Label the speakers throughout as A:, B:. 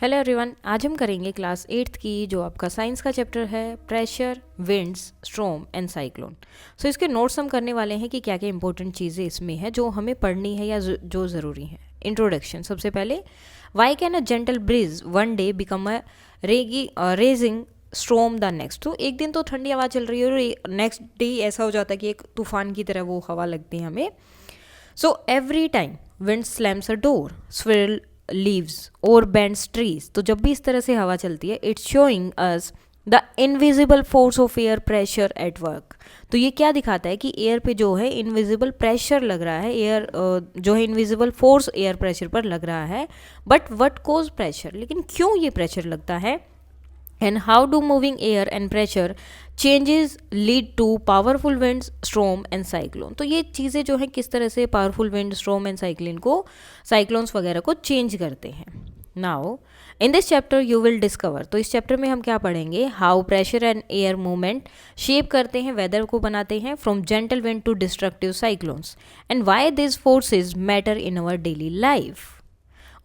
A: Hello everyone, आज हम करेंगे क्लास 8th की जो आपका साइंस का चैप्टर है pressure, winds, storm and cyclone. So इसके नोट्स हम करने वाले हैं कि क्या क्या इंपॉर्टेंट चीज़ें इसमें हैं जो हमें पढ़नी है या जो ज़रूरी है। इंट्रोडक्शन, सबसे पहले why can a gentle breeze one day become a raging storm the next. तो एक दिन तो ठंडी हवा चल रही है और नेक्स्ट डे ऐसा हो जाता है कि एक तूफान की तरह वो हवा लगती है हमें। So every time wind slams a door, swirl leaves और बेंड्स ट्रीज। तो जब भी इस तरह से हवा चलती है, it's showing us the invisible force of air pressure at work. तो ये क्या दिखाता है कि एयर पे जो है इनविजिबल प्रेशर लग रहा है, एयर जो है इनविजिबल फोर्स एयर प्रेशर पर लग रहा है। बट व्हाट कोज प्रेशर, लेकिन क्यों ये प्रेशर लगता है, and how do moving air and pressure changes lead to powerful winds, storm and cyclone। तो ये चीज़ें जो है किस तरह से powerful wind, storm and cyclones वगैरह को चेंज करते हैं। Now in this chapter you will discover, तो इस चैप्टर में हम क्या पढ़ेंगे, how pressure and air movement shape करते हैं, वेदर को बनाते हैं, from gentle wind to destructive cyclones, and why this forces matter in our daily life,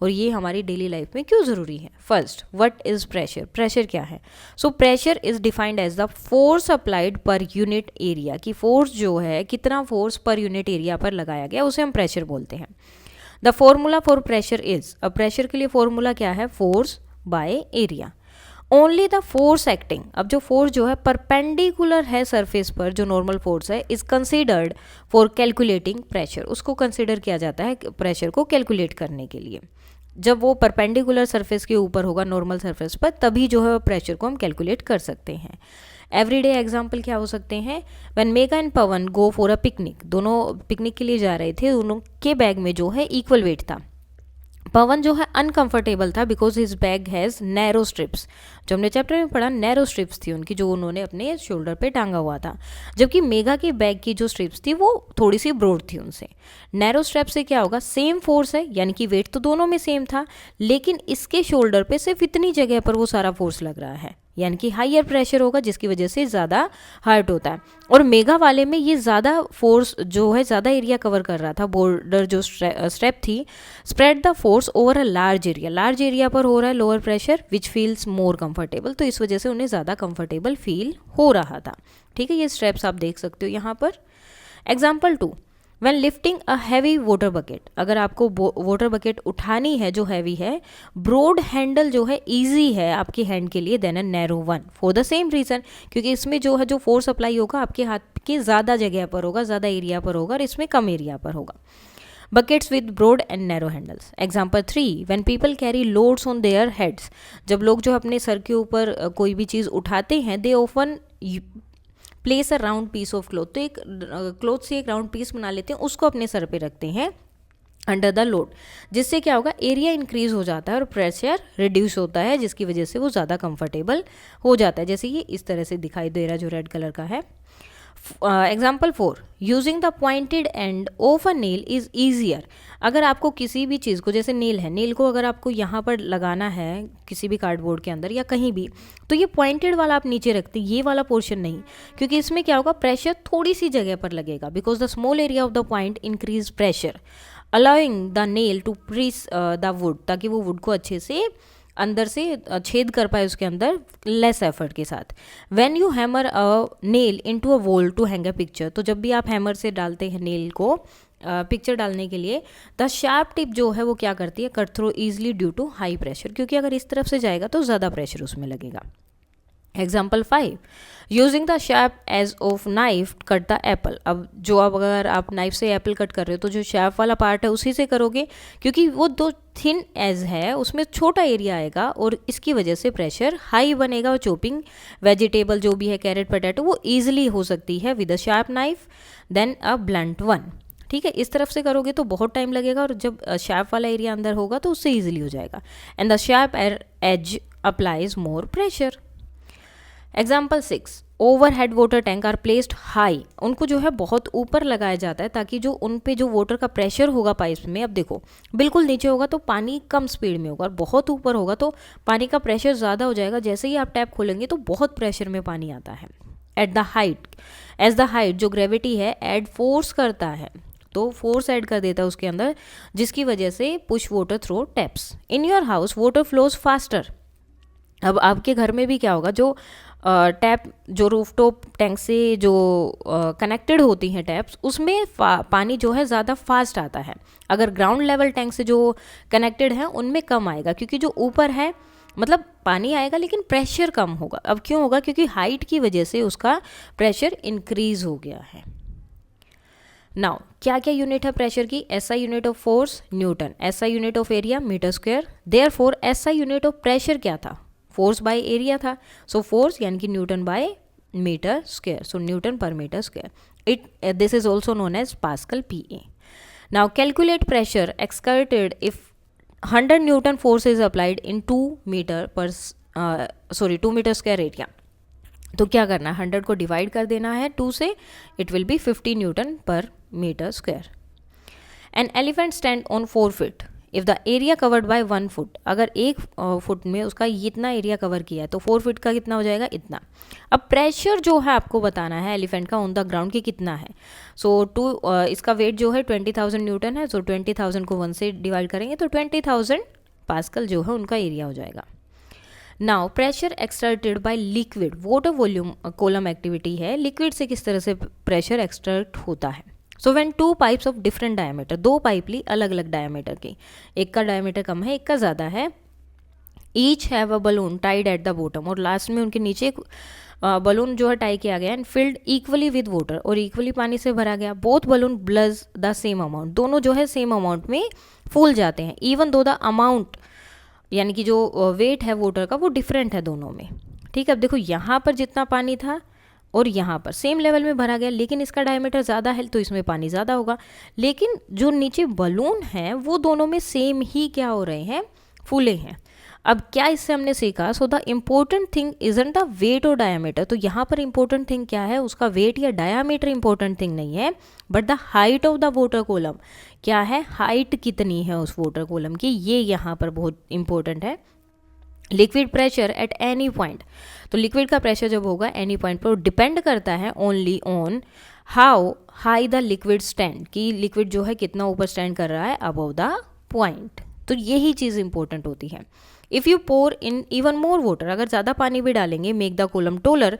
A: और ये हमारी डेली लाइफ में क्यों ज़रूरी है। First, what is pressure, pressure क्या है। So pressure is defined as the force applied per unit area, की फोर्स जो है कितना फोर्स पर यूनिट एरिया पर लगाया गया उसे हम प्रेशर बोलते हैं। The formula for pressure is, अब प्रेशर के लिए फॉर्मूला क्या है, force by area. Only the force acting, अब जो फोर्स जो है परपेंडिकुलर है सरफेस पर, जो नॉर्मल फोर्स है, is considered for calculating pressure, उसको कंसिडर किया जाता है प्रेशर को कैलकुलेट करने के लिए। जब वो परपेंडिकुलर सरफेस के ऊपर होगा, नॉर्मल सरफेस पर, तभी जो है प्रेशर को हम कैलकुलेट कर सकते हैं। एवरीडे एग्जाम्पल क्या हो सकते हैं, when Megha and Pawan go for a picnic, दोनों पिकनिक के लिए जा रहे थे, दोनों के बैग में जो है इक्वल वेट था। पवन जो है अनकंफर्टेबल था because his bag has narrow strips, जो हमने चैप्टर में पढ़ा, नैरो स्ट्रिप्स थी उनकी जो उन्होंने अपने शोल्डर पे टांगा हुआ था, जबकि मेघा के बैग की जो स्ट्रिप्स थी वो थोड़ी सी ब्रॉड थी उनसे। नैरो स्ट्रिप से क्या होगा, सेम फोर्स है, यानी कि वेट तो दोनों में सेम था, लेकिन इसके शोल्डर पे सिर्फ इतनी जगह पर वो सारा फोर्स लग रहा है, यानी कि हायर प्रेशर होगा जिसकी वजह से ज़्यादा हर्ट होता है। और मेगा वाले में ये ज़्यादा फोर्स जो है ज़्यादा एरिया कवर कर रहा था, बॉर्डर जो स्ट्रेप थी, spread the force over a large area पर हो रहा है लोअर प्रेशर, विच फील्स मोर कंफर्टेबल, तो इस वजह से उन्हें ज़्यादा कंफर्टेबल फील हो रहा था। ठीक है, ये स्ट्रेप्स आप देख सकते हो यहाँ पर। Example 2, when lifting a heavy water bucket, अगर आपको वाटर बकेट उठानी है जो हैवी है, ब्रॉड हैंडल जो है ईजी है आपके हैंड के लिए then a narrow one, for the same reason, क्योंकि इसमें जो है जो फोर्स अप्लाई होगा आपके हाथ के ज़्यादा जगह पर होगा, ज़्यादा एरिया पर होगा, और इसमें कम एरिया पर होगा। Buckets with broad and narrow handles. Example 3, when people carry loads on their heads, जब लोग जो अपने सर के ऊपर कोई भी चीज़ उठाते हैं, they often place a round piece of cloth, तो एक क्लॉथ से एक राउंड पीस बना लेते हैं, उसको अपने सर पे रखते हैं अंडर द लोड, जिससे क्या होगा, एरिया इंक्रीज हो जाता है और प्रेशर रिड्यूस होता है, जिसकी वजह से वो ज़्यादा कंफर्टेबल हो जाता है, जैसे ये इस तरह से दिखाई दे रहा है जो रेड कलर का है। Example 4, using the pointed end of a nail is easier, अगर आपको किसी भी चीज़ को, जैसे नेल है, नेल को अगर आपको यहाँ पर लगाना है किसी भी कार्डबोर्ड के अंदर या कहीं भी, तो ये पॉइंटेड वाला आप नीचे रखते हैं, ये वाला पोर्शन नहीं, क्योंकि इसमें क्या होगा, प्रेशर थोड़ी सी जगह पर लगेगा, because the small area of the point increase pressure, allowing the nail to pierce the wood, ताकि वो वुड को अच्छे से अंदर से छेद कर पाए उसके अंदर लेस एफर्ट के साथ। When you hammer a nail into a wall to hang a picture, तो जब भी आप हैमर से डालते हैं नेल को पिक्चर डालने के लिए, द शार्प टिप जो है वो क्या करती है, cut through easily due to high pressure, क्योंकि अगर इस तरफ से जाएगा तो ज़्यादा प्रेशर उसमें लगेगा। Example 5, using the sharp edge of knife cut the apple, अब जो अगर आप नाइफ से एप्पल कट कर रहे हो तो जो शार्प वाला पार्ट है उसी से करोगे, क्योंकि वो दो थिन एज है उसमें छोटा एरिया आएगा और इसकी वजह से प्रेशर हाई बनेगा, और चॉपिंग वेजिटेबल जो भी है, कैरेट पोटैटो, वो ईजिली हो सकती है with a sharp knife than a blunt one. ठीक है, इस तरफ से करोगे तो बहुत टाइम लगेगा, और जब शार्प वाला एरिया अंदर होगा तो उससे ईजिली हो जाएगा, and the sharp edge applies more pressure. Example 6, overhead water tank are placed high, उनको जो है बहुत ऊपर लगाया जाता है ताकि जो उन पे जो वाटर का प्रेशर होगा पाइप में, अब देखो बिल्कुल नीचे होगा तो पानी कम स्पीड में होगा, और बहुत ऊपर होगा तो पानी का प्रेशर ज़्यादा हो जाएगा, जैसे ही आप टैप खोलेंगे तो बहुत प्रेशर में पानी आता है। At the height, as the height जो ग्रेविटी है एड फोर्स करता है, तो फोर्स ऐड कर देता है उसके अंदर, जिसकी वजह से push water through taps. In your house water flows faster. अब आपके घर में भी क्या होगा, जो टैप जो रूफटॉप टैंक से जो कनेक्टेड होती हैं टैप्स, उसमें पानी जो है ज़्यादा फास्ट आता है। अगर ग्राउंड लेवल टैंक से जो कनेक्टेड है उनमें कम आएगा, क्योंकि जो ऊपर है मतलब पानी आएगा लेकिन प्रेशर कम होगा। अब क्यों होगा, क्योंकि हाइट की वजह से उसका प्रेशर इंक्रीज हो गया है। नाउ क्या क्या यूनिट है प्रेशर की? SI unit of force newton, SI unit of area metre square. Therefore SI unit of pressure क्या था? फोर्स बाय एरिया था। सो फोर्स यानी कि newton by metre square, so newton per metre square. This is also known as pascal PA। Now calculate pressure exerted if 100 newton force is applied in 2 metre square area. तो क्या करना है, 100 को divide कर देना है 2 से, it will be 50 newton per metre square. An elephant stand on 4 feet if the area covered by 1 foot. अगर 1 फुट में उसका इतना एरिया कवर किया है तो 4 फीट का कितना हो जाएगा, इतना। अब प्रेशर जो है आपको बताना है एलिफेंट का ऑन द ग्राउंड की कितना है। सो इसका वेट जो है 20,000 न्यूटन है। सो 20,000 को 1 से डिवाइड करेंगे तो 20,000 पास्कल जो है उनका एरिया हो जाएगा। Now pressure exerted by liquid, water volume column activity है, लिक्विड से किस तरह से प्रेशर एक्सर्ट होता है। So when 2 pipes of different diameter, 2 pipe ली अलग अलग डायमीटर की, एक का डायमीटर कम है एक का ज़्यादा है, each have a balloon tied at the bottom, और लास्ट में उनके नीचे बलून जो है टाई किया गया and field equally with water, और इक्वली पानी से भरा गया। Both balloon bulge the same amount, दोनों जो है सेम अमाउंट में फूल जाते हैं। इवन दो द अमाउंट यानी कि जो वेट है वाटर का वो डिफरेंट है दोनों में। ठीक है, अब देखो यहाँ पर जितना पानी था और यहाँ पर सेम लेवल में भरा गया, लेकिन इसका डायमीटर ज़्यादा है तो इसमें पानी ज़्यादा होगा। लेकिन जो नीचे बलून है वो दोनों में सेम ही क्या हो रहे हैं, फूले हैं। अब क्या इससे हमने सीखा, so the important thing isn't the weight और डायामीटर। तो यहाँ पर इम्पोर्टेंट थिंग क्या है, उसका वेट या डायामीटर इम्पोर्टेंट थिंग नहीं है, but the height of the water column. क्या है, हाइट कितनी है उस वाटर कॉलम की, ये यहाँ पर बहुत इंपॉर्टेंट है। Liquid pressure at any point, तो लिक्विड का प्रेशर जब होगा एनी पॉइंट पर, डिपेंड करता है only on how high the liquid stand, कि लिक्विड जो है कितना ऊपर स्टैंड कर रहा है अबव द पॉइंट। तो यही चीज़ इंपॉर्टेंट होती है। If you pour in even more water, अगर ज़्यादा पानी भी डालेंगे, मेक द कॉलम टोलर,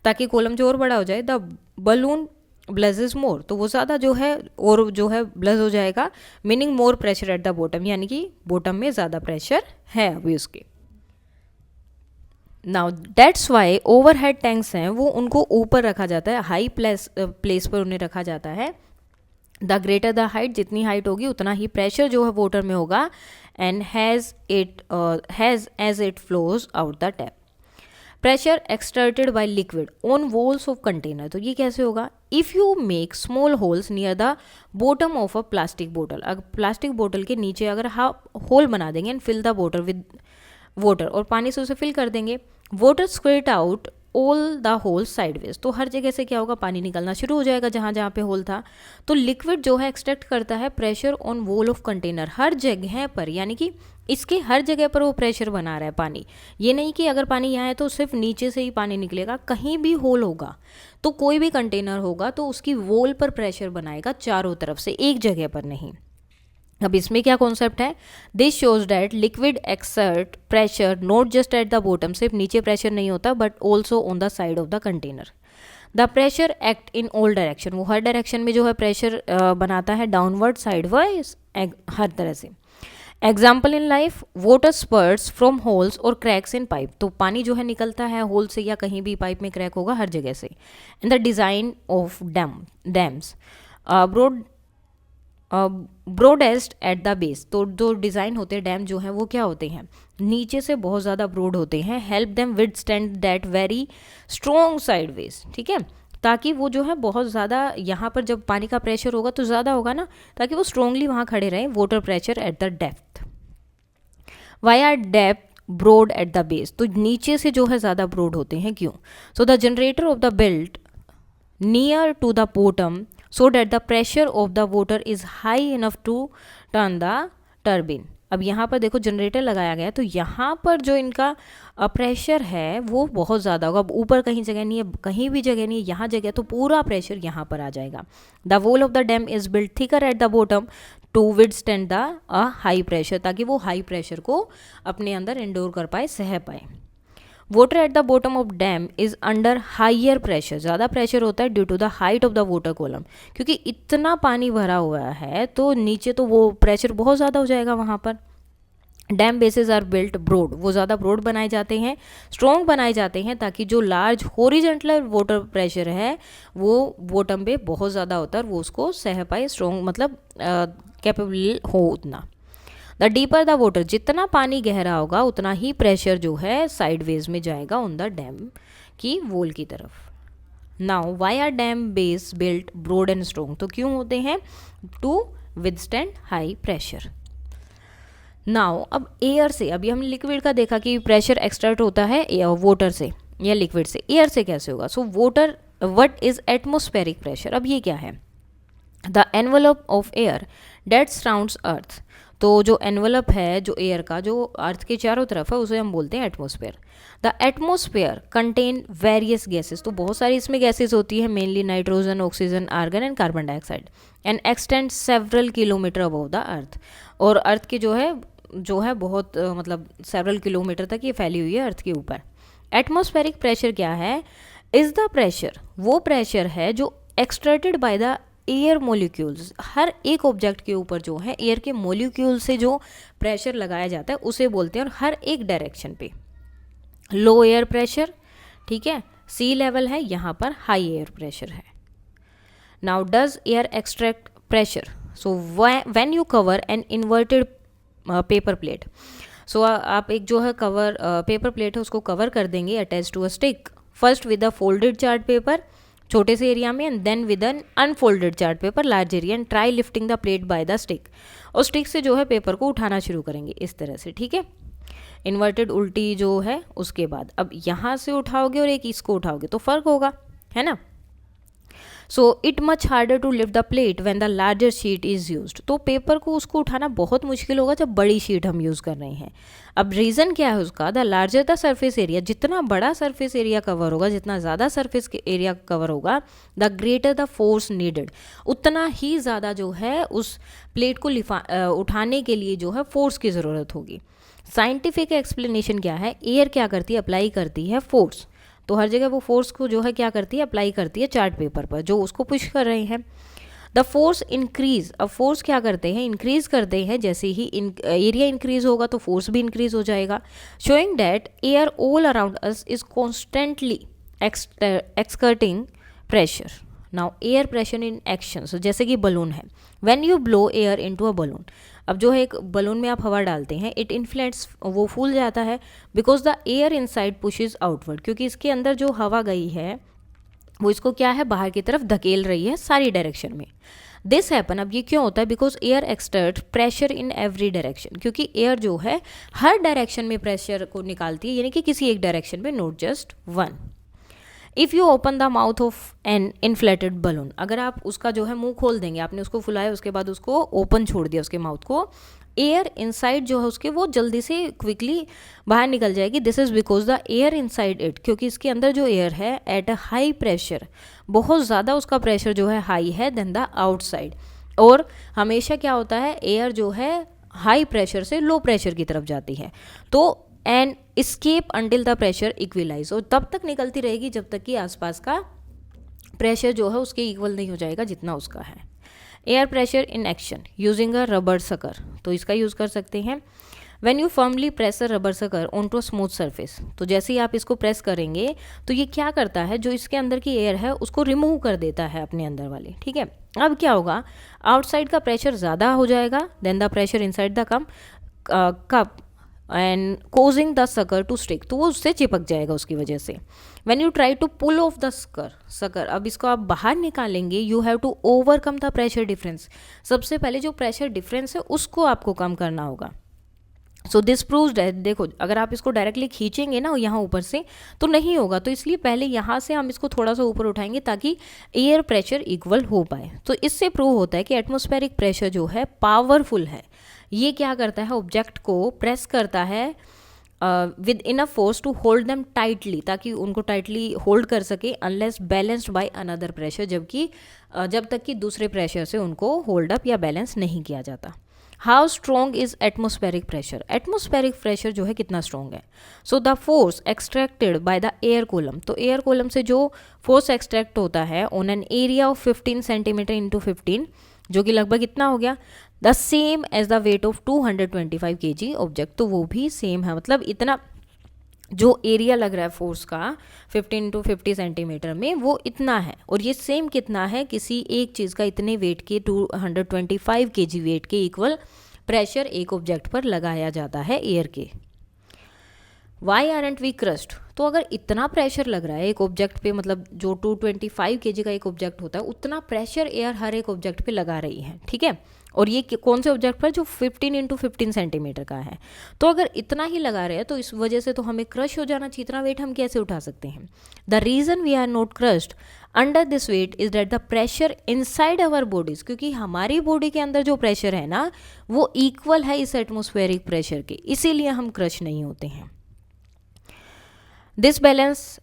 A: ताकि कॉलम जो और बड़ा हो जाए, द बलून ब्लजेस मोर, तो वो ज़्यादा जो है और जो है ब्लज हो जाएगा, meaning more pressure at the bottom, यानी कि बॉटम में ज़्यादा प्रेशर है अभी उसके। Now that's why overhead tanks हैं वो उनको ऊपर रखा जाता है, हाई प्लेस पर उन्हें रखा जाता है। द ग्रेटर द हाइट, जितनी हाइट होगी उतना ही प्रेशर जो है वाटर में होगा, and has as it flows out the tap. Pressure exerted by liquid on walls of container, तो ये कैसे होगा, if you make small holes near the bottom of a plastic बोतल, अगर प्लास्टिक बोतल के नीचे अगर होल बना देंगे एंड फिल द बोतल विद वाटर, और पानी से उसे फिल कर देंगे, water squirt out all the hole sideways, तो हर जगह से क्या होगा, पानी निकलना शुरू हो जाएगा जहाँ जहाँ पे होल था। तो लिक्विड जो है एक्सट्रैक्ट करता है pressure on wall of container, हर जगह पर, यानी कि इसके हर जगह पर वो प्रेशर बना रहा है पानी। ये नहीं कि अगर पानी यहाँ है तो सिर्फ नीचे से ही पानी निकलेगा, कहीं भी होल होगा तो कोई भी कंटेनर होगा तो उसकी वॉल पर प्रेशर बनाएगा चारों तरफ से, एक जगह पर नहीं। अब इसमें क्या कॉन्सेप्ट है, this shows that liquid exert pressure not just eight the bottom, सिर्फ नीचे प्रेशर नहीं होता but also on the side of the container. The pressure act in all direction, वो हर डायरेक्शन में जो है प्रेशर बनाता है, डाउनवर्ड साइडवाइज हर तरह से। Example in life, water sprouts from holes और क्रैक्स इन पाइप, तो पानी जो है निकलता है होल से या कहीं भी पाइप में क्रैक होगा हर जगह से। In the design of dams, broadest eight the base, तो जो डिज़ाइन होते हैं डैम जो हैं वो क्या होते हैं, नीचे से बहुत ज़्यादा ब्रॉड होते हैं। Help them with stand that very strong sideways, ठीक है, ताकि वो जो है बहुत ज़्यादा, यहाँ पर जब पानी का प्रेशर होगा तो ज़्यादा होगा ना, ताकि वो स्ट्रॉन्गली वहाँ खड़े रहें। Water pressure at the depth, why are depth broad at the base, तो नीचे से जो है ज़्यादा ब्रॉड होते हैं, क्यों, so the generator of the belt near to the bottom so that the pressure of the water is high enough to turn the turbine, अब यहाँ पर देखो जनरेटर लगाया गया है, तो यहाँ पर जो इनका प्रेशर है वो बहुत ज़्यादा होगा। अब ऊपर कहीं जगह नहीं है, कहीं भी जगह नहीं है, यहाँ जगह, तो पूरा प्रेशर यहाँ पर आ जाएगा। The wall of the dam is built thicker at the bottom to withstand the high pressure, ताकि वो हाई प्रेशर को अपने अंदर इंडोर कर पाए, सह पाए। Water at the bottom of dam is under higher pressure, ज़्यादा प्रेशर होता है due to the height of the water column, क्योंकि इतना पानी भरा हुआ है तो नीचे तो वो प्रेशर बहुत ज़्यादा हो जाएगा वहाँ पर। Dam basis are built broad, वो ज़्यादा ब्रॉड बनाए जाते हैं, स्ट्रॉन्ग बनाए जाते हैं, ताकि जो लार्ज हॉरिजॉन्टल वाटर प्रेशर है वो बॉटम पे बहुत ज़्यादा होता है और वो उसको सह पाए, स्ट्रॉन्ग मतलब कैपेबल हो उतना। द डीपर द वाटर, जितना पानी गहरा होगा उतना ही प्रेशर जो है साइडवेज में जाएगा ऑन द डैम की वॉल की तरफ। Now why are dam base built broad and strong, तो क्यों होते हैं? To withstand high pressure. Now अब एयर से, अभी हमने लिक्विड का देखा कि प्रेशर एक्सट्रैक्ट होता है वाटर से या लिक्विड से, एयर से कैसे होगा? So water, what is atmospheric pressure? अब ये क्या है? The envelope of air that surrounds earth, तो जो एनवलप है जो एयर का, जो अर्थ के चारों तरफ है, उसे हम बोलते हैं atmosphere. The atmosphere contain various gases, तो बहुत सारी इसमें गैसेस होती है, mainly nitrogen, oxygen, argon and carbon dioxide, and extend several kilometre above the earth, और अर्थ के जो है बहुत मतलब सेवरल किलोमीटर तक ये फैली हुई है अर्थ के ऊपर। एटमॉस्फेरिक प्रेशर क्या है? इज द प्रेशर, वो प्रेशर है जो extracted by the air molecules, हर एक ऑब्जेक्ट के ऊपर जो है एयर के मोलिक्यूल से जो प्रेशर लगाया जाता है उसे बोलते हैं, और हर एक डायरेक्शन पे। लो एयर प्रेशर, ठीक है, सी लेवल है, यहाँ पर हाई एयर प्रेशर है। Now does air extract pressure? So when you cover an inverted paper plate, so आप एक जो है कवर पेपर प्लेट है उसको कवर कर देंगे attach to a stick, first with a folded chart paper छोटे से एरिया में, and then with an unfolded chart paper large area, and try lifting the plate by the stick, और stick से जो है पेपर को उठाना शुरू करेंगे इस तरह से, ठीक है, इन्वर्टेड उल्टी जो है उसके बाद। अब यहाँ से उठाओगे और एक इसको उठाओगे तो फर्क होगा, है ना। So it much harder to lift the plate when the larger sheet is used, तो पेपर को उसको उठाना बहुत मुश्किल होगा जब बड़ी शीट हम यूज़ कर रहे हैं। अब रीज़न क्या है उसका? The larger the surface area, जितना बड़ा सरफेस एरिया कवर होगा, जितना ज़्यादा सरफेस एरिया कवर होगा, the greater the force needed, उतना ही ज़्यादा जो है उस प्लेट को उठाने के लिए जो है फोर्स की ज़रूरत होगी। साइंटिफिक एक्सप्लेनेशन क्या है? एयर क्या करती है? अप्लाई करती है फोर्स, तो हर जगह वो फोर्स को जो है क्या करती है? अप्लाई करती है चार्ट पेपर पर जो उसको पुश कर रहे हैं। द फोर्स इंक्रीज, अब फोर्स क्या करते हैं? इंक्रीज करते हैं, जैसे ही एरिया इंक्रीज होगा तो फोर्स भी इंक्रीज हो जाएगा। Showing that air all around us is constantly exerting pressure. Now air pressure in action, so जैसे कि बलून है, when you blow air into a balloon, अब जो है एक बलून में आप हवा डालते हैं, इट इन्फ्लेट्स, वो फूल जाता है, because the air inside pushes outward, क्योंकि इसके अंदर जो हवा गई है वो इसको क्या है? बाहर की तरफ धकेल रही है सारी डायरेक्शन में। दिस हैपन, अब ये क्यों होता है? Because air exert pressure in every direction, क्योंकि एयर जो है हर डायरेक्शन में प्रेशर को निकालती है, यानी कि किसी एक डायरेक्शन में, not just one. If you open the mouth of an inflated balloon, अगर आप उसका जो है मुंह खोल देंगे, आपने उसको फुलाया उसके बाद उसको ओपन छोड़ दिया उसके माउथ को, एयर इनसाइड जो है उसके वो जल्दी से क्विकली बाहर निकल जाएगी। This is because the air inside it, क्योंकि इसके अंदर जो एयर है एट अ हाई प्रेशर, बहुत ज़्यादा उसका प्रेशर जो है हाई है देन द आउटसाइड। और हमेशा क्या होता है? एयर जो है हाई प्रेशर से लो प्रेशर की तरफ जाती है, तो and escape until the pressure equalize, और तब तक निकलती रहेगी जब तक कि आसपास का प्रेशर जो है उसके इक्वल नहीं हो जाएगा जितना उसका है। Air pressure in action using a rubber sucker, तो इसका यूज़ कर सकते हैं। When you firmly press a rubber sucker on to smooth surface, तो जैसे ही आप इसको प्रेस करेंगे तो ये क्या करता है? जो इसके अंदर की एयर है उसको रिमूव कर देता है अपने अंदर वाली, ठीक है। अब क्या होगा? आउटसाइड का प्रेशर ज़्यादा हो जाएगा then the pressure inside the cup and causing the sucker to stick, तो वो उससे चिपक जाएगा उसकी वजह से। When you try to pull off the sucker, अब इसको आप बाहर निकालेंगे, you have to overcome the pressure difference, सबसे पहले जो प्रेशर डिफरेंस है उसको आपको कम करना होगा। सो दिस प्रूव्स दैट, देखो अगर आप इसको डायरेक्टली खींचेंगे ना यहाँ ऊपर से तो नहीं होगा, तो इसलिए पहले यहाँ से हम इसको थोड़ा सा ऊपर उठाएंगे ताकि एयर प्रेशर इक्वल हो पाए। तो इससे प्रूव होता है कि एटमॉस्फेरिक प्रेशर जो है पावरफुल है, ये क्या करता है, ऑब्जेक्ट को प्रेस करता है with enough force to hold them tightly, ताकि उनको टाइटली होल्ड कर सके, unless balanced by another pressure, जब तक कि दूसरे प्रेशर से उनको होल्ड अप या बैलेंस नहीं किया जाता। How strong is atmospheric pressure, atmospheric pressure जो है कितना स्ट्रॉन्ग है। So the force extracted by the air column, तो एयर कोलम से जो फोर्स एक्सट्रैक्ट होता है on an area of 15 centimetre into 15, जो कि लगभग इतना हो गया, the same as the weight of 225 kg object, तो वो भी सेम है, मतलब इतना जो एरिया लग रहा है फोर्स का 15 to 50 सेंटीमीटर में, वो इतना है, और ये सेम कितना है, किसी एक चीज़ का इतने वेट के 225 kg वेट के इक्वल प्रेशर एक ऑब्जेक्ट पर लगाया जाता है एयर के। वाई आरंट वी क्रस्ट, तो अगर इतना प्रेशर लग रहा है एक ऑब्जेक्ट पे, मतलब जो 225 kg का एक ऑब्जेक्ट होता है, उतना प्रेशर एयर हर एक ऑब्जेक्ट पे लगा रही है, ठीक है, और ये कौन से ऑब्जेक्ट पर, जो 15 into 15 सेंटीमीटर का है। तो अगर इतना ही लगा रहे हैं तो इस वजह से तो हमें क्रश हो जाना चाहिए, इतना वेट हम कैसे उठा सकते हैं। The reason we are not crushed under this weight is that the pressure inside our bodies, क्योंकि हमारी बॉडी के अंदर जो प्रेशर है ना, वो इक्वल है इस एटमोस्फेरिक प्रेशर के, इसीलिए हम क्रश नहीं होते हैं। This balance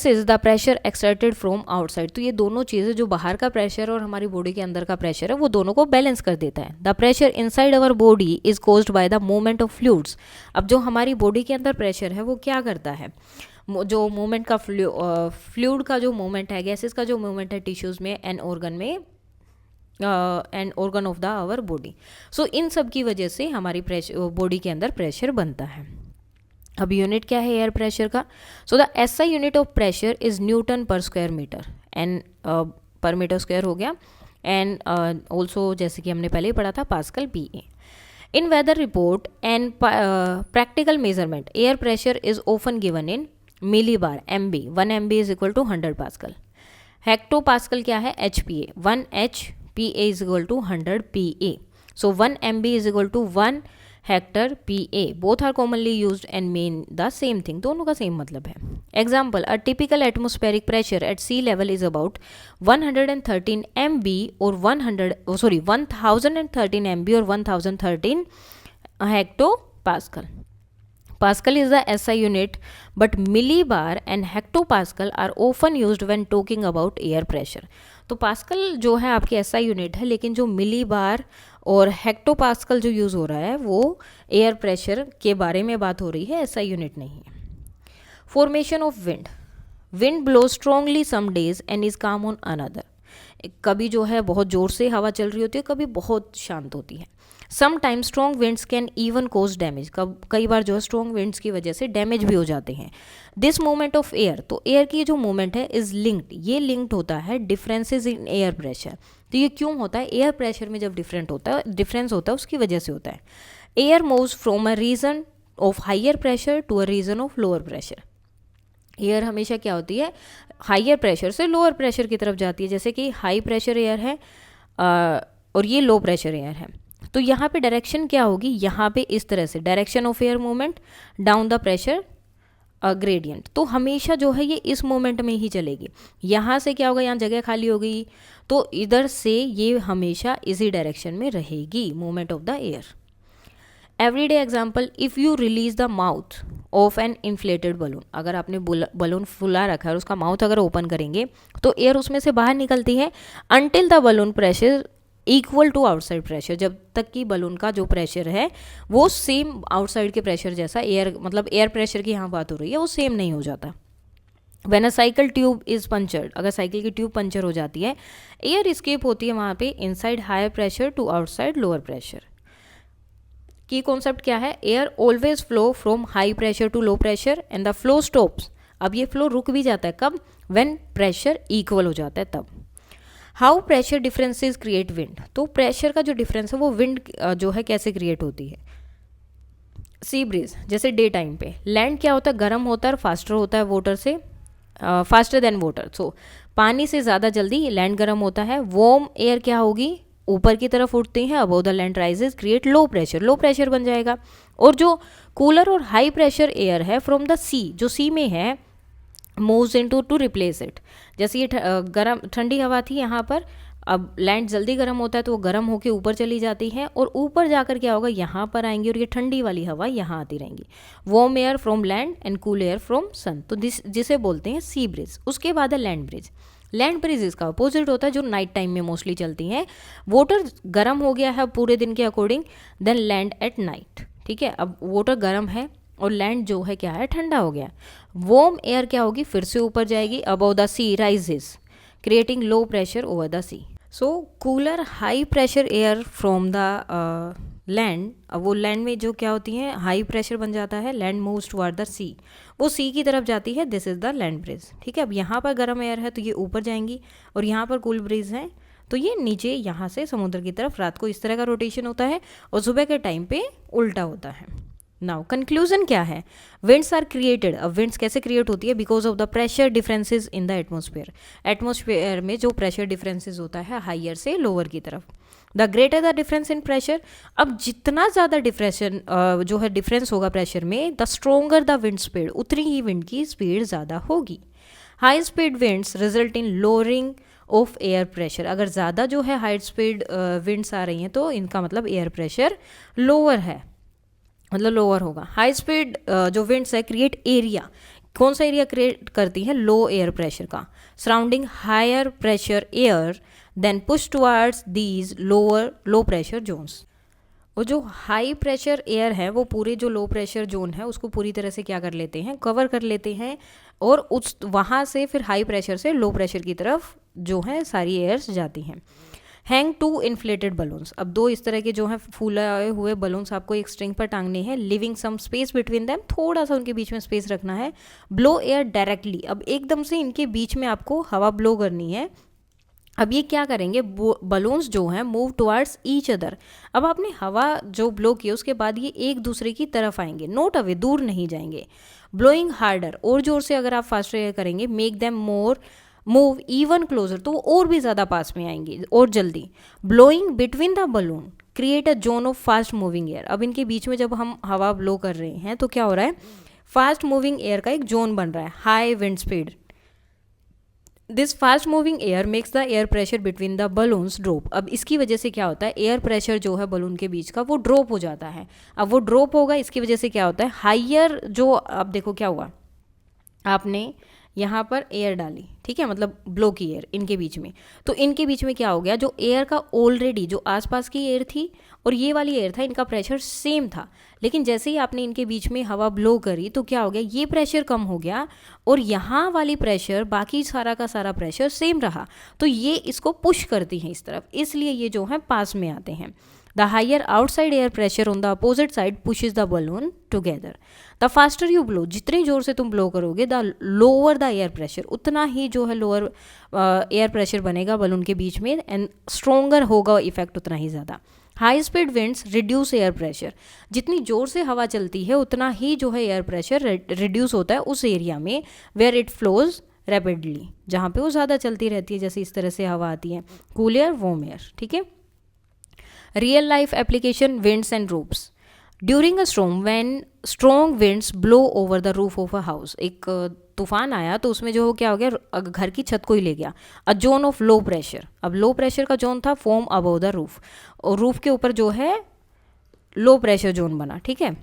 A: is the pressure exerted from outside, तो ये दोनों चीज़ें, जो बाहर का प्रेशर और हमारी बॉडी के अंदर का प्रेशर है, वो दोनों को बैलेंस कर देता है। The pressure inside our body is caused by the movement of fluids, अब जो हमारी बॉडी के अंदर प्रेशर है वो क्या करता है, जो मूवमेंट का फ्लूइड का जो मूवमेंट है, गैसेस का जो मूवमेंट है टिश्यूज़ में एंड ऑर्गन में, and organ of the our body, so इन सब की वजह से हमारी बॉडी के अंदर प्रेशर बनता है। अब यूनिट क्या है एयर प्रेशर का, so the SI unit of pressure is Newton per square metre, and पर मीटर स्क्वायर हो गया, एंड ऑल्सो जैसे कि हमने पहले ही पढ़ा था pascal PA। In weather report and practical measurement air pressure is often given in millibar MB, 1 MB is equal to 100 pascal. Hecto pascal क्या है, HPA, 1 HPA is equal to 100 PA, so 1 MB is equal to 1 hecto PA, both are commonly used and mean the same thing, दोनों का same मतलब है। Example, a typical atmospheric pressure at sea level is about 113 MB और 1013 MB और 1013 hecto pascal. Pascal is the SI unit, but millibar and hectopascal are often used when talking about air pressure. तो pascal जो है आपकी SI unit है, लेकिन जो millibar और हेक्टोपास्कल जो यूज़ हो रहा है वो एयर प्रेशर के बारे में बात हो रही है, SI यूनिट नहीं है। Formation of wind, wind blow strongly some days and is calm on another, कभी जो है बहुत ज़ोर से हवा चल रही होती है, कभी बहुत शांत होती है। Sometimes strong winds can even cause damage, कई बार जो है स्ट्रॉन्ग विंड्स की वजह से डैमेज भी हो जाते हैं। दिस मूवमेंट ऑफ एयर, तो एयर की जो मूवमेंट है इज लिंक्ड, ये लिंक्ड होता है डिफरेंसेस इन एयर प्रेशर। तो ये क्यों होता है, एयर प्रेशर में जब डिफरेंस होता है उसकी वजह से होता है। Air moves from a region of higher pressure to a region of lower pressure, air हमेशा क्या होती है, हाइयर प्रेशर से लोअर प्रेशर की तरफ जाती है, जैसे कि हाई प्रेशर एयर है और ये लो प्रेशर एयर है, तो यहाँ पे डायरेक्शन क्या होगी, यहाँ पे इस तरह से direction of air movement down the pressure gradient, तो हमेशा जो है ये इस मोमेंट में ही चलेगी। यहाँ से क्या होगा, यहाँ जगह खाली हो गई, तो इधर से ये हमेशा इसी डायरेक्शन में रहेगी movement of the air. Everyday example, if you release the mouth of an inflated balloon, अगर आपने बलून फुला रखा है और उसका माउथ अगर ओपन करेंगे तो एयर उसमें से बाहर निकलती है, until the balloon pressure equal to outside pressure, जब तक कि बलून का जो प्रेशर है वो सेम आउटसाइड के प्रेशर जैसा, एयर मतलब एयर प्रेशर की यहाँ बात हो रही है, वो सेम नहीं हो जाता। When a cycle tube is punctured, अगर साइकिल की ट्यूब पंचर हो जाती है, एयर इस्केप होती है वहाँ पे inside higher pressure to outside lower pressure. Key concept क्या है, air always flow from high pressure to low pressure and the flow stops, अब ये फ्लो रुक भी जाता है कब, व्हेन प्रेशर इक्वल हो जाता है तब। How pressure differences create wind, तो प्रेशर का जो डिफरेंस है वो विंड जो है कैसे क्रिएट होती है। सी ब्रीज, जैसे डे टाइम पे लैंड क्या होता है, गर्म होता है और फास्टर होता है वाटर से, फास्टर देन वाटर, सो पानी से ज़्यादा जल्दी लैंड गर्म होता है। वॉर्म एयर क्या होगी, ऊपर की तरफ उठती हैं, above the land rises create low pressure बन जाएगा। और जो कूलर और हाई प्रेशर एयर है फ्रॉम द सी, जो सी में है, moves into two replace it, जैसे ये गर्म ठंडी हवा थी यहाँ पर अब लैंड जल्दी गर्म होता है तो वो गर्म होकर ऊपर चली जाती है, और ऊपर जाकर क्या होगा, यहाँ पर आएंगी और ये ठंडी वाली हवा यहाँ आती रहेंगी। Warm air from land and cool air from sun, तो जिसे बोलते हैं सी ब्रिज। उसके बाद है लैंड ब्रिज। लैंड ब्रिज इसका अपोजिट होता है, जो नाइट टाइम में मोस्टली चलती हैं। वाटर गर्म हो गया है पूरे दिन के according, then land at night. ठीक है, अब वाटर गर्म है और लैंड जो है क्या है, ठंडा हो गया। वार्म एयर क्या होगी, फिर से ऊपर जाएगी, above the sea rises creating low pressure over the sea. So cooler high pressure air from the land, अब वो लैंड में जो क्या होती है, हाई प्रेशर बन जाता है, लैंड मूव्स टुवर्ड द सी, वो सी की तरफ जाती है, this is the land bridge. ठीक है, अब यहाँ पर गर्म एयर है तो ये ऊपर जाएंगी, और यहाँ पर कूल ब्रिज है तो ये नीचे यहाँ से समुद्र की तरफ। रात को इस तरह का रोटेशन होता है और सुबह के टाइम पे उल्टा होता है। नाउ कंक्लूजन क्या है, विंड्स आर क्रिएटेड। अब विंड्स कैसे क्रिएट होती है, because of the pressure differences in the atmosphere. Atmosphere में जो प्रेशर डिफरेंसेस होता है हाइयर से लोअर की तरफ, the greater the difference in pressure. अब जितना ज़्यादा डिफ्रेशन जो है डिफरेंस होगा प्रेशर में, the stronger the wind speed, उतनी ही विंड की स्पीड ज़्यादा होगी। High speed winds result in lowering of air pressure. अगर ज़्यादा जो है हाई स्पीड विंड्स आ रही हैं तो इनका मतलब एयर प्रेशर लोअर है, मतलब लोअर होगा। हाई स्पीड जो विंड्स है क्रिएट एरिया, कौन सा एरिया क्रिएट करती है, लो एयर प्रेशर का, surrounding higher pressure air then push towards these lower low pressure zones. और जो हाई प्रेशर एयर है वो पूरे जो लो प्रेशर जोन है उसको पूरी तरह से क्या कर लेते हैं, कवर कर लेते हैं, और उस वहाँ से फिर हाई प्रेशर से लो प्रेशर की तरफ जो है सारी एयर्स जाती हैं। हैंग टू इन्फ्लेटेड बलून्स, अब दो इस तरह के जो हैं फूले हुए बलून्स आपको एक स्ट्रिंग पर टांगने हैं, leaving some space between them, थोड़ा सा उनके बीच में स्पेस रखना है। ब्लो एयर डायरेक्टली, अब एकदम से इनके बीच में आपको हवा ब्लो करनी है। अब ये क्या करेंगे, बलून्स जो हैं मूव टुवर्ड्स ईच अदर। अब आपने हवा जो ब्लो की उसके बाद ये एक दूसरे की तरफ आएंगे, नॉट अवे, दूर नहीं जाएंगे। ब्लोइंग हार्डर, और जोर से अगर आप फास्ट एयर करेंगे, make them more move even closer, तो वो और भी ज़्यादा पास में आएंगी और जल्दी। Blowing between the balloon create a zone of fast moving air, अब इनके बीच में जब हम हवा ब्लो कर रहे हैं तो क्या हो रहा है, फास्ट मूविंग एयर का एक जोन बन रहा है, high wind speed. This fast moving air makes the air pressure between the balloons drop. अब इसकी वजह से क्या होता है, एयर प्रेशर जो है बलून के बीच का वो ड्रॉप हो जाता है। अब वो ड्रॉप होगा, इसकी वजह से क्या होता है, हाइयर जो, अब देखो क्या हुआ, आपने यहाँ पर एयर डाली, ठीक है, मतलब ब्लो की एयर इनके बीच में, तो इनके बीच में क्या हो गया, जो एयर का ऑलरेडी जो आसपास की एयर थी और ये वाली एयर था, इनका प्रेशर सेम था, लेकिन जैसे ही आपने इनके बीच में हवा ब्लो करी तो क्या हो गया, ये प्रेशर कम हो गया और यहाँ वाली प्रेशर, बाकी सारा का सारा प्रेशर सेम रहा, तो ये इसको पुश करती हैं इस तरफ, इसलिए ये जो है पास में आते हैं। The higher outside air pressure on the opposite side pushes the balloon together. The faster you blow, जितनी जोर से तुम ब्लो करोगे, the lower the air pressure, उतना ही जो है लोअर एयर प्रेशर बनेगा बलून के बीच में, एंड स्ट्रोंगर होगा इफेक्ट उतना ही ज़्यादा। High speed winds reduce air pressure, जितनी जोर से हवा चलती है उतना ही जो है एयर प्रेशर रिड्यूस होता है उस एरिया में वेयर इट फ्लोज रैपिडली, जहाँ पे वो ज़्यादा चलती रहती है, जैसे इस तरह से हवा आती है, कूल एयर, वार्म एयर। ठीक है, real life application, winds and roofs. During a storm when strong winds blow over the roof of a house, एक तूफान आया तो उसमें जो क्या हो गया, घर की छत को ही ले गया। A zone of low pressure, अब लो प्रेशर का जोन था फॉर्म अबव द रूफ, और रूफ के ऊपर जो है लो प्रेशर जोन बना। ठीक है,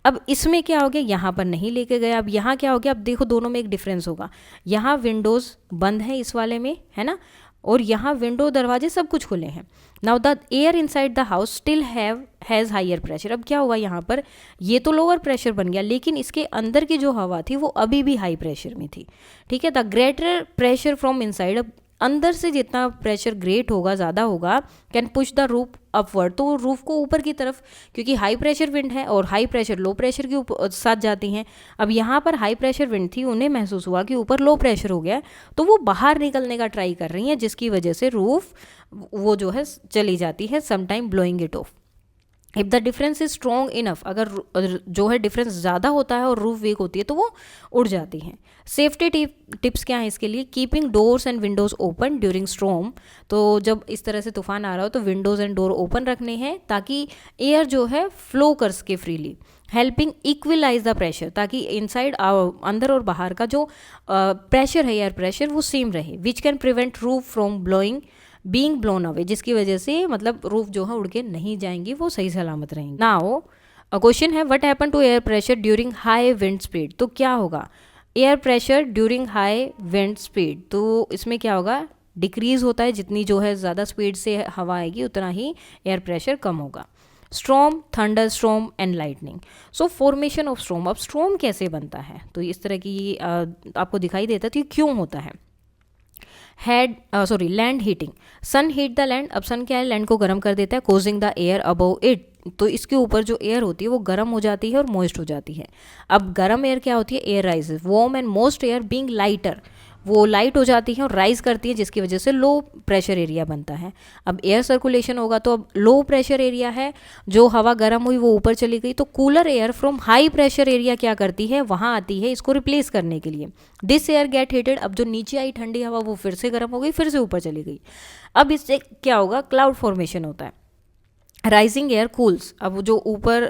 A: अब इसमें क्या हो गया, यहाँ पर नहीं लेके गया, अब यहाँ क्या हो गया, अब देखो दोनों में एक डिफरेंस होगा, यहाँ विंडोज़ बंद है इस वाले में, है ना, और यहाँ विंडो दरवाजे सब कुछ खुले हैं। Now the air inside the house still has higher pressure, अब क्या हुआ यहाँ पर, ये तो लोअर प्रेशर बन गया, लेकिन इसके अंदर की जो हवा थी वो अभी भी हाई प्रेशर में थी। ठीक है, the greater pressure from inside, अब अंदर से जितना प्रेशर ग्रेट होगा, ज़्यादा होगा, can push the roof upward, तो रूफ को ऊपर की तरफ, क्योंकि हाई प्रेशर विंड है और हाई प्रेशर लो प्रेशर के साथ जाती हैं। अब यहाँ पर हाई प्रेशर विंड थी, उन्हें महसूस हुआ कि ऊपर लो प्रेशर हो गया, तो वो बाहर निकलने का ट्राई कर रही हैं, जिसकी वजह से रूफ वो जो है चली जाती है, sometime blowing it of. If the difference is strong enough, अगर जो है डिफरेंस ज़्यादा होता है और रूफ वीक होती है तो वो उड़ जाती हैं। सेफ्टी टिप्स क्या है इसके लिए, keeping doors and Windows open during storm, तो जब इस तरह से तूफान आ रहा हो तो विंडोज़ एंड डोर ओपन रखने हैं ताकि एयर जो है फ्लो कर सके freely. Helping equalize the pressure, ताकि इनसाइड अंदर और बाहर का जो प्रेशर है एयर प्रेशर वो सेम रहे, which can prevent roof from blowing being blown away, जिसकी वजह से मतलब रूफ जो है उड़ के नहीं जाएंगी, वो सही सलामत रहेंगी। नाउ क्वेश्चन है what happen to air pressure during high wind speed. तो क्या होगा air pressure during high wind speed, तो इसमें क्या होगा डिक्रीज होता है, जितनी जो है ज़्यादा स्पीड से हवा आएगी उतना ही एयर प्रेशर कम होगा। Storm, thunder storm and lightning. So formation of storm, अब स्ट्रॉम कैसे बनता है, तो इस तरह की आपको दिखाई देता है, तो ये क्यों होता है। Land heating, sun heat the land, अब सन क्या है लैंड को गर्म कर देता है, causing the air above it, तो इसके ऊपर जो एयर होती है वो गर्म हो जाती है और मॉइस्ट हो जाती है। अब गर्म एयर क्या होती है, air rises, warm and most air being lighter, वो लाइट हो जाती है और राइज करती है, जिसकी वजह से लो प्रेशर एरिया बनता है। अब एयर सर्कुलेशन होगा तो अब लो प्रेशर एरिया है, जो हवा गर्म हुई वो ऊपर चली गई, तो cooler air from high pressure area क्या करती है, वहाँ आती है इसको रिप्लेस करने के लिए। दिस एयर गेट हीटेड, अब जो नीचे आई ठंडी हवा वो फिर से गर्म हो गई, फिर से ऊपर चली गई। अब इससे क्या होगा, क्लाउड फॉर्मेशन होता है। राइजिंग एयर कूल्स, अब जो ऊपर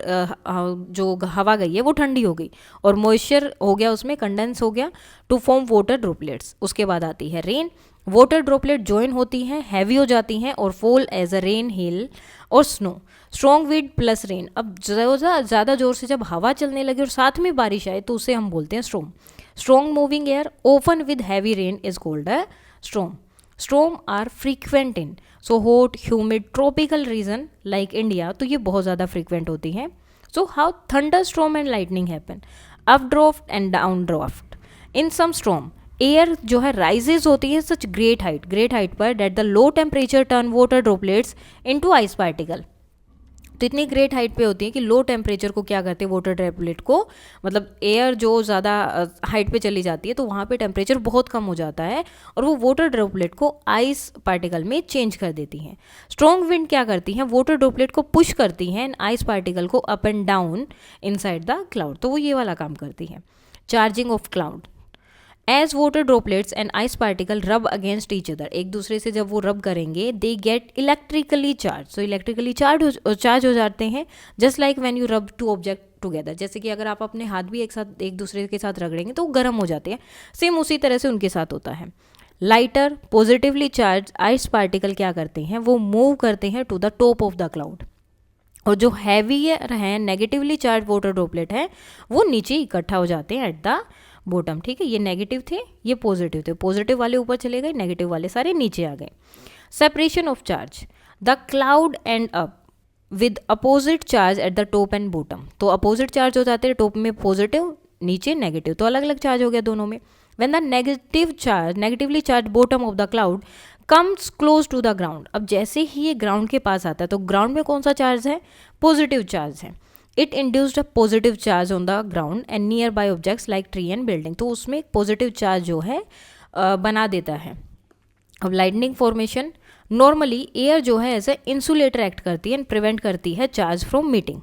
A: जो हवा गई है वो ठंडी हो गई और मॉइस्चर हो गया, उसमें कंडेंस हो गया टू फॉर्म वाटर ड्रॉपलेट्स। उसके बाद आती है रेन, वाटर ड्रॉपलेट ज्वाइन होती हैं, हैवी हो जाती हैं और fall as a rain, hail और snow. Strong wind plus rain, अब ज़्यादा जोर से जब हवा चलने लगे और साथ में बारिश आए तो उसे हम बोलते हैं storm. Strong moving air open with heavy rain is called a storm. Storm are frequent in so hot humid tropical region like India, तो ये बहुत ज़्यादा फ्रीक्वेंट होती हैं। So how thunder storm and lightning happen, up draft and down draft. In some storm air जो है rises होती है सच ग्रेट हाइट पर that the low temperature turn water droplets into ice particle, तो इतनी great height पे होती है कि लो टेम्परेचर को क्या करते हैं वाटर ड्रॉपलेट को, मतलब एयर जो ज़्यादा हाइट पे चली जाती है तो वहाँ पे टेम्परेचर बहुत कम हो जाता है और वो वाटर ड्रॉपलेट को आइस पार्टिकल में चेंज कर देती हैं। स्ट्रॉन्ग विंड क्या करती हैं, वाटर ड्रॉपलेट को पुश करती हैं एंड आइस पार्टिकल को up and down inside the cloud, तो वो ये वाला काम करती है। Charging of cloud, as water droplets and ice particle rub against each other, एक दूसरे से जब वो रब करेंगे they get electrically charge, so electrically charge हो जाते हैं। Just like when you rub two object together, जैसे कि अगर आप अपने हाथ भी एक दूसरे के साथ रगड़ेंगे तो वो गर्म हो जाते हैं, सेम उसी तरह से उनके साथ होता है। Lighter positively charge ice particle क्या करते हैं, वो मूव करते हैं to the top of the cloud, और जो हैवियर हैं नेगेटिवली चार्ज वाटर ड्रॉपलेट हैं वो नीचे इकट्ठा हो जाते हैं एट द बॉटम। ठीक है, ये नेगेटिव थे, ये पॉजिटिव थे, पॉजिटिव वाले ऊपर चले गए, नेगेटिव वाले सारे नीचे आ गए। Separation of charge, the cloud and up with opposite charge at the top and bottom, तो अपोजिट चार्ज हो जाते हैं, टॉप में पॉजिटिव नीचे नेगेटिव, तो अलग अलग चार्ज हो गया दोनों में। When the negatively charge bottom of the cloud comes close to the ground, अब जैसे ही ये ग्राउंड के पास आता है तो ग्राउंड में कौन सा चार्ज है, पॉजिटिव चार्ज है। It induced a positive charge on the ground and near by objects like tree and building, तो उसमें पॉजिटिव चार्ज जो है बना देता है। अब लाइटनिंग फॉर्मेशन, नॉर्मली एयर जो है एज ए इंसुलेटर एक्ट करती है एंड प्रिवेंट करती है charge from meeting.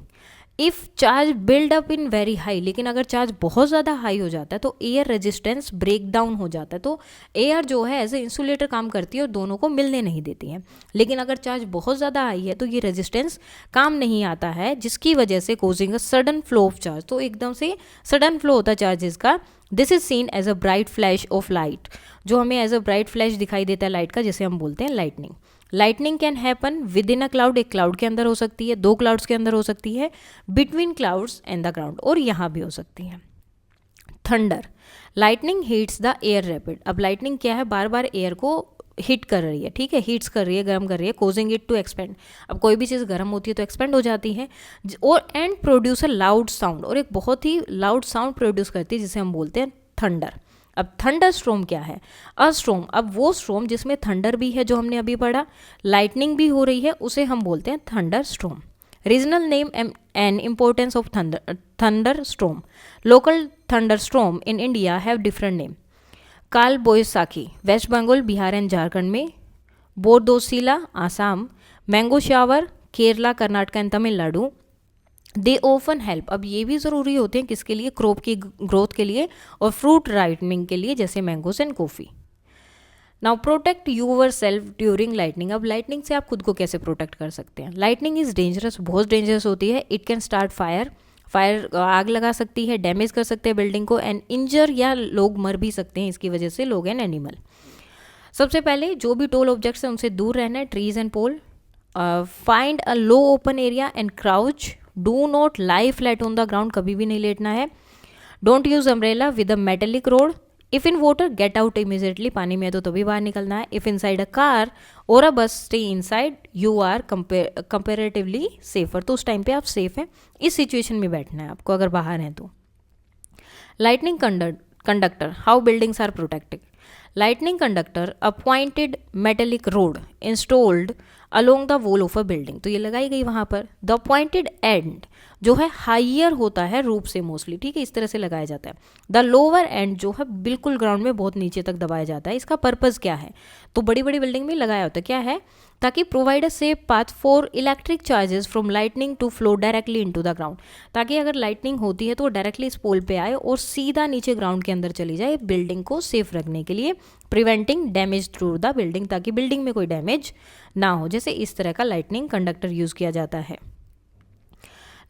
A: If charge build up in very high, लेकिन अगर चार्ज बहुत ज़्यादा हाई हो जाता है तो एयर रेजिस्टेंस ब्रेक डाउन हो जाता है, तो एयर जो है एज ए इंसुलेटर काम करती है और दोनों को मिलने नहीं देती है। लेकिन अगर चार्ज बहुत ज़्यादा हाई है तो ये रेजिस्टेंस काम नहीं आता है, जिसकी वजह से causing a sudden flow of charge, तो एकदम से सडन फ्लो होता है चार्जेस का। This is seen as a bright flash of light, जो हमें एज अ ब्राइट फ्लैश दिखाई देता है लाइट का, जिसे हम बोलते हैं lightning. Lightning can happen with in a cloud, एक क्लाउड के अंदर हो सकती है, दो क्लाउड्स के अंदर हो सकती है, between clouds and the ground, और यहाँ भी हो सकती है। Thunder, lightning heats the air rapid, अब लाइटनिंग क्या है, बार बार एयर को हिट कर रही है, ठीक है, हीट्स कर रही है, गर्म कर रही है, कोजिंग इट टू एक्सपेंड, अब कोई भी चीज़ गर्म होती है तो एक्सपेंड हो जाती है, और and produce a loud sound, और एक बहुत ही लाउड साउंड प्रोड्यूस करती है जिसे हम बोलते हैं थंडर। अब थंडर स्ट्रोम क्या है, अ स्ट्रोम, अब वो स्ट्रोम जिसमें थंडर भी है जो हमने अभी पढ़ा, लाइटनिंग भी हो रही है, उसे हम बोलते हैं thunder storm. Regional name and importance of thunder storm, local thunder storm in India have different name. Kal Baisakhi West Bengal Bihar and Jharkhand में, Bordoisila Assam, mango shower Kerala Karnataka and Tamil Nadu. They often help, अब ये भी ज़रूरी होते हैं किसके लिए, क्रॉप की ग्रोथ के लिए और फ्रूट राइटनिंग के लिए, जैसे mangoes and coffee. Now protect your self during lightning, अब लाइटनिंग से आप खुद को कैसे प्रोटेक्ट कर सकते हैं। लाइटनिंग इज़ डेंजरस, बहुत डेंजरस होती है। इट कैन स्टार्ट फायर आग लगा सकती है, डैमेज कर सकते हैं बिल्डिंग को, एंड इंजर या लोग मर भी सकते हैं इसकी वजह से, लोग एंड एनिमल। सबसे पहले जो भी टोल ऑब्जेक्ट्स हैं उनसे दूर रहना है, trees and pole. Find a low open area and crouch. Do not lie flat on the ground, कभी भी नहीं लेटना है. Don't use umbrella with a metallic rod. If in water get out immediately, पानी में है तो तभी बाहर निकलना है. If inside a car or a bus stay inside, you are comparatively safer. तो उस टाइम पे आप सेफ हैं, इस सिचुएशन में बैठना है आपको अगर बाहर हैं तो. Lightning conductor, how buildings are protected. Lightning conductor, a pointed metallic rod installed along the wall of a building. तो ये लगाई गई वहाँ पर. The pointed end जो है हाइयर होता है रूप से मोस्टली, ठीक है, इस तरह से लगाया जाता है. द लोअर एंड जो है बिल्कुल ग्राउंड में बहुत नीचे तक दबाया जाता है. इसका पर्पज़ क्या है? तो बड़ी बड़ी बिल्डिंग में लगाया होता है. क्या है? ताकि provide a safe path for electric charges from lightning to flow directly into the ground. ताकि अगर लाइटनिंग होती है तो डायरेक्टली इस पोल पे आए और सीधा नीचे ग्राउंड के अंदर चली जाए, बिल्डिंग को सेफ रखने के लिए. Preventing damage through the building, ताकि बिल्डिंग में कोई डैमेज ना हो. जैसे इस तरह का लाइटनिंग कंडक्टर यूज़ किया जाता है.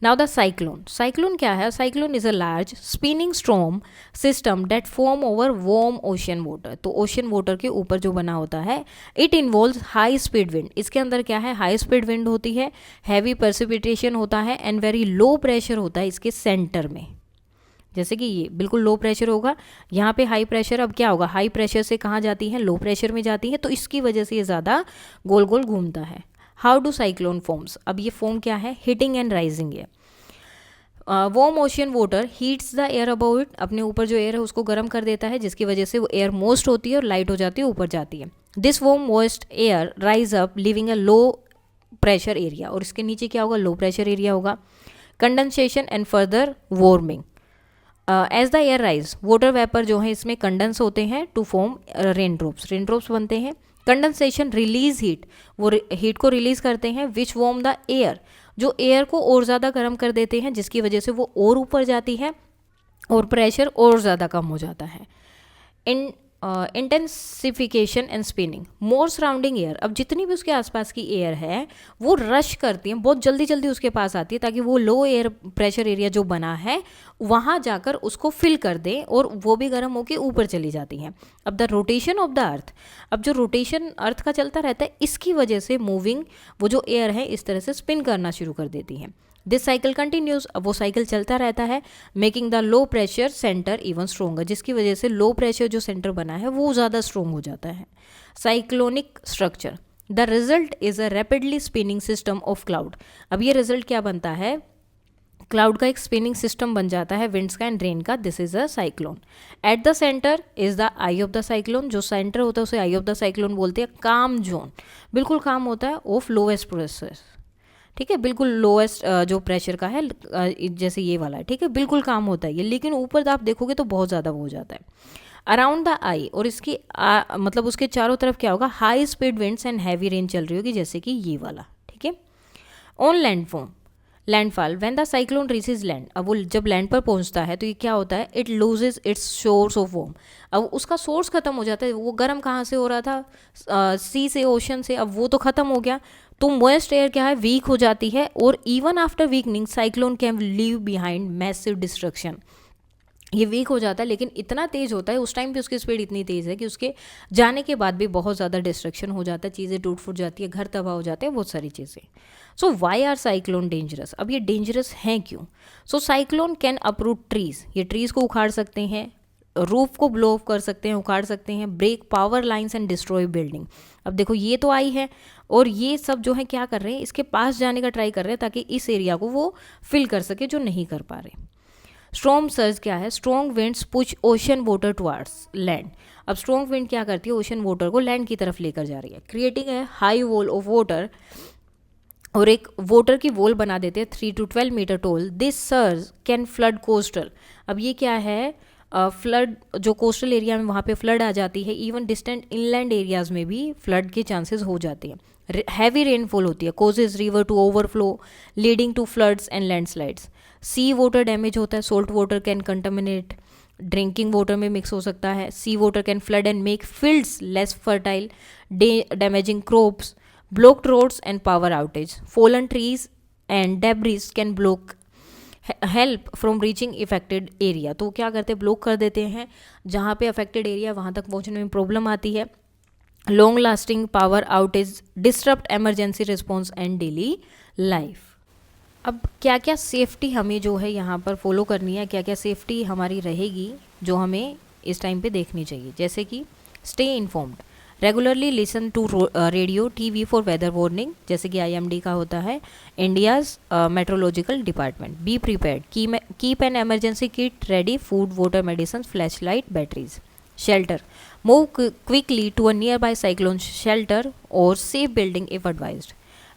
A: Now the cyclone. साइक्लोन क्या है? Cyclone is a large spinning storm system that form over warm ocean water. तो ओशन वाटर के ऊपर जो बना होता है. It involves high speed wind. इसके अंदर क्या है? हाई स्पीड विंड होती है, हैवी प्रेसिपिटेशन होता है एंड वेरी लो प्रेशर होता है इसके सेंटर में. जैसे कि ये बिल्कुल लो प्रेशर होगा, यहाँ पे हाई प्रेशर. अब क्या होगा? हाई प्रेशर से कहाँ जाती है? लो प्रेशर में जाती है. तो इसकी वजह से ये ज़्यादा गोल गोल घूमता है. How do cyclone forms? अब ये फॉर्म क्या है? हिटिंग एंड राइजिंग है. Warm ocean water heats the air above it. अपने ऊपर जो एयर है उसको गर्म कर देता है, जिसकी वजह से वो एयर मोस्ट होती है और लाइट हो जाती है, ऊपर जाती है. This warm moist air rise up leaving a low pressure area. और इसके नीचे क्या होगा? लो प्रेशर एरिया होगा. Condensation and further warming. As the air rise, water vapour जो है इसमें कंडेंस होते हैं to form rain drops. Rain drops बनते हैं. कंडेंसेशन रिलीज हीट, वो हीट को रिलीज करते हैं. विच वार्म द एयर, जो एयर को और ज़्यादा गर्म कर देते हैं, जिसकी वजह से वो और ऊपर जाती है और प्रेशर और ज़्यादा कम हो जाता है. In intensification and spinning more surrounding air. अब जितनी भी उसके आसपास की एयर है वो रश करती है, बहुत जल्दी जल्दी उसके पास आती है, ताकि वो लो एयर प्रेशर एरिया जो बना है वहाँ जाकर उसको फिल कर दे और वो भी गर्म होकर ऊपर चली जाती हैं. अब the rotation of the earth. अब जो रोटेशन अर्थ का चलता रहता है, इसकी वजह से मूविंग वो जो एयर है इस तरह से स्पिन करना शुरू कर देती है. This cycle continues. अब वो साइकिल चलता रहता है. Making the low pressure centre even stronger, जिसकी वजह से लो प्रेशर जो सेंटर बना है वो ज़्यादा स्ट्रोंग हो जाता है. Cyclonic structure. The result is a rapidly spinning system of cloud. अब ये रिजल्ट क्या बनता है? क्लाउड का एक स्पिनिंग सिस्टम बन जाता है, विंड्स का एंड रेन का. This is a cyclone. At the centre is the I of the cyclone. जो सेंटर होता है उसे आई ऑफ द साइक्लोन बोलते हैं. काम जोन, बिल्कुल काम होता है ऑफ लोएस्ट प्रेशर. ठीक है, बिल्कुल लोएस्ट जो प्रेशर का है, जैसे ये वाला है, ठीक है, बिल्कुल काम होता है ये. लेकिन ऊपर आप देखोगे तो बहुत ज़्यादा हो जाता है. अराउंड द आई, और इसकी मतलब उसके चारों तरफ क्या होगा? High speed winds and heavy rain चल रही होगी, जैसे कि ये वाला. ठीक है. On landform, landfall. When the cyclone reaches land. अब वो जब लैंड पर पहुंचता है तो ये क्या होता है? It loses it's source of warm. अब उसका सोर्स खत्म हो जाता है. वो गर्म कहाँ से हो रहा था? सी से, ओशन से. अब वो तो खत्म हो गया. तो मॉइस्ट एयर क्या है? वीक हो जाती है. और even after weakening cyclone can leave behind massive destruction. ये वीक हो जाता है लेकिन इतना तेज़ होता है, उस टाइम पे उसकी स्पीड इतनी तेज़ है कि उसके जाने के बाद भी बहुत ज़्यादा डिस्ट्रक्शन हो जाता है, चीज़ें टूट फूट जाती है, घर तबाह हो जाते हैं, बहुत सारी चीज़ें. सो वाई आर साइक्लोन डेंजरस? अब ये डेंजरस हैं क्यों? सो साइक्लोन कैन अपरूट ट्रीज. ये ट्रीज़ को उखाड़ सकते हैं, रूफ को ब्लो ऑफ कर सकते हैं, उखाड़ सकते हैं, break power lines and destroy building. अब देखो ये तो आई है और ये सब जो है क्या कर रहे हैं? इसके पास जाने का ट्राई कर रहे हैं ताकि इस एरिया को वो फिल कर सके, जो नहीं कर पा रहे. स्ट्रॉन्ग सर्ज क्या है? Strong winds push ocean water towards land. अब स्ट्रॉन्ग विंड क्या करती है? ओशन वाटर को लैंड की तरफ लेकर जा रही है, क्रिएटिंग है हाई वॉल ऑफ वाटर. और एक वाटर की वॉल बना देते हैं 3 to 12 metre tall. This surge can flood coastal. अब ये क्या है? फ्लड जो कोस्टल एरिया में वहाँ पे फ्लड आ जाती है. इवन डिस्टेंट इनलैंड एरियाज में भी फ्लड के चांसेस हो जाते हैं. हैवी रेनफॉल होती है, causes river to overflow leading to floods and landslides. Sea water damage होता है. Salt water can contaminate, drinking water में मिक्स हो सकता है. Sea water can flood and make fields less fertile, damaging crops. Blocked roads and power outage. Fallen trees and debris can block help from reaching affected area. तो क्या करते हैं? Block कर देते हैं जहाँ पे अफेक्टेड एरिया, वहाँ तक पहुँचने में प्रॉब्लम आती है. Long lasting power outage disturb emergency response and daily life. अब क्या क्या सेफ्टी हमें जो है यहाँ पर फॉलो करनी है, क्या क्या सेफ्टी हमारी रहेगी जो हमें इस टाइम पे देखनी चाहिए, जैसे कि stay informed, regularly listen to radio TV for weather warning, जैसे कि आईएमडी का होता है, India's meteorological department, be prepared, keep an emergency kit ready, food water medicine flashlight batteries, shelter, move quickly to a nearby cyclone shelter और safe building if advised,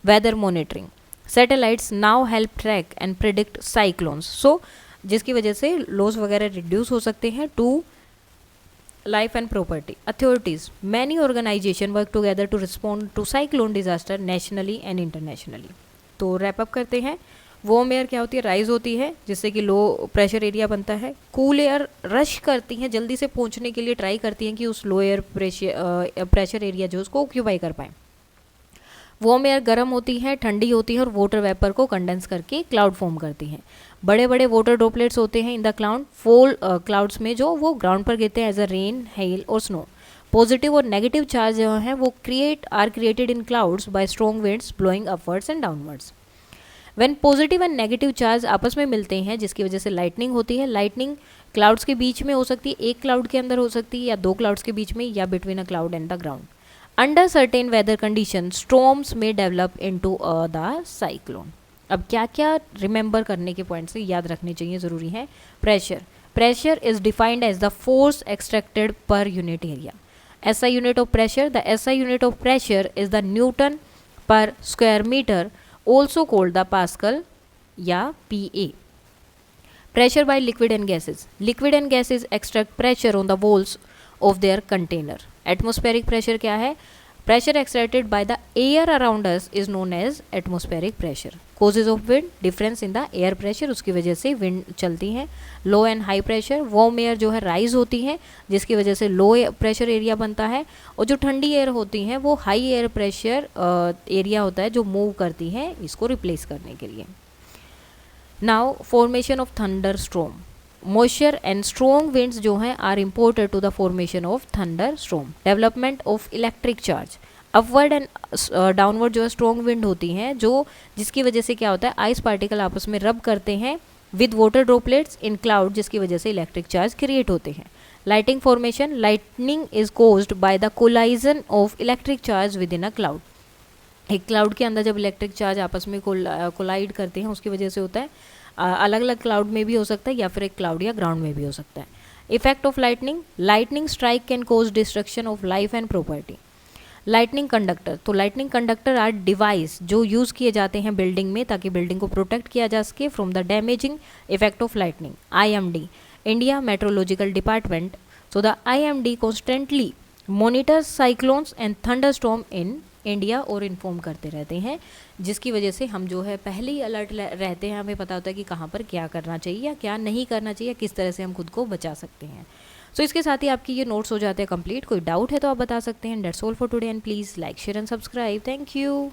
A: weather monitoring, satellites now help track and predict cyclones, so जिसकी वजह से loss वगैरह reduce हो सकते हैं to life and property. Authorities, many organisation work together to respond to cyclone disaster nationally and internationally. तो wrap up करते हैं। वार्म एयर क्या होती है, राइज होती है जिससे कि लो प्रेशर एरिया बनता है। कूल एयर रश करती हैं, जल्दी से पहुंचने के लिए ट्राई करती हैं कि उस लो एयर प्रेशर एरिया जो उसको ऑक्यूपाई कर पाएँ। वार्म एयर गर्म होती है, ठंडी होती है और वाटर वेपर को कंडेंस करके क्लाउड फॉर्म करती हैं। बड़े बड़े वाटर ड्रॉपलेट्स होते हैं in the cloud, fall clouds में जो वो ग्राउंड पर गिरते हैं एज अ रेन, हेल और स्नो। पॉजिटिव और नेगेटिव चार्ज जो हैं वो created in clouds bye strong winds blowing upwards and downwards. When positive and negative charge आपस में मिलते हैं जिसकी वजह से लाइटनिंग होती है। लाइटनिंग क्लाउड्स के बीच में हो सकती है, एक क्लाउड के अंदर हो सकती है, या दो क्लाउड्स के बीच में, या between a cloud and the ground. Under certain weather condition storms may develop into the cyclone. अब क्या क्या रिमेंबर करने के पॉइंट्स याद रखने चाहिए, ज़रूरी है। Pressure is defined as the force extracted per unit area. SI unit of pressure, the SI unit of pressure is the newton per square metre, also called the pascal या PA। Pressure by liquid and gases, liquid and gases extract pressure on the walls of their container. Atmospheric pressure क्या है, pressure extracted by the air around us is known as atmospheric pressure. Causes of wind, difference in the air pressure, उसकी वजह से wind चलती हैं। Low and high pressure, warm air जो है rise होती है जिसकी वजह से लो प्रेशर एरिया बनता है, और जो ठंडी एयर होती हैं वो हाई एयर प्रेशर एरिया होता है जो मूव करती है इसको रिप्लेस करने के लिए। Now formation of thunder storm, moisture and strong winds जो हैं are imported to the formation of thunder storm. Development of electric charge, upward and downward जो है स्ट्रॉन्ग विंड होती हैं जो जिसकी वजह से क्या होता है, आइस पार्टिकल आपस में रब करते हैं with water droplets in cloud जिसकी वजह से इलेक्ट्रिक चार्ज क्रिएट होते हैं। Lighting formation, lightning is caused by the collision of electric charge with in a cloud. एक क्लाउड के अंदर जब इलेक्ट्रिक चार्ज आपस में कोलाइड करते हैं उसकी वजह से होता है। अलग अलग क्लाउड में भी हो सकता है या फिर एक क्लाउड या ग्राउंड में भी हो सकता है। Effect of lightning, lightning strike can cause destruction of life and property. Lightning conductor, तो लाइटनिंग कंडक्टर आर डिवाइस जो यूज़ किए जाते हैं बिल्डिंग में ताकि बिल्डिंग को प्रोटेक्ट किया जा सके from the damaging effect of lightning. IMD, India meteorological department, so the IMD constantly monitors cyclones and thunderstorm in India और इन्फॉर्म करते रहते हैं जिसकी वजह से हम जो है पहले ही अलर्ट रहते हैं, हमें पता होता है कि कहाँ पर क्या करना चाहिए या क्या नहीं करना चाहिए, किस तरह से हम खुद को बचा सकते हैं। सो इसके साथ ही आपकी ये नोट्स हो जाते हैं कंप्लीट। कोई डाउट है तो आप बता सकते हैं। That's all for today and please like share and subscribe. Thank you.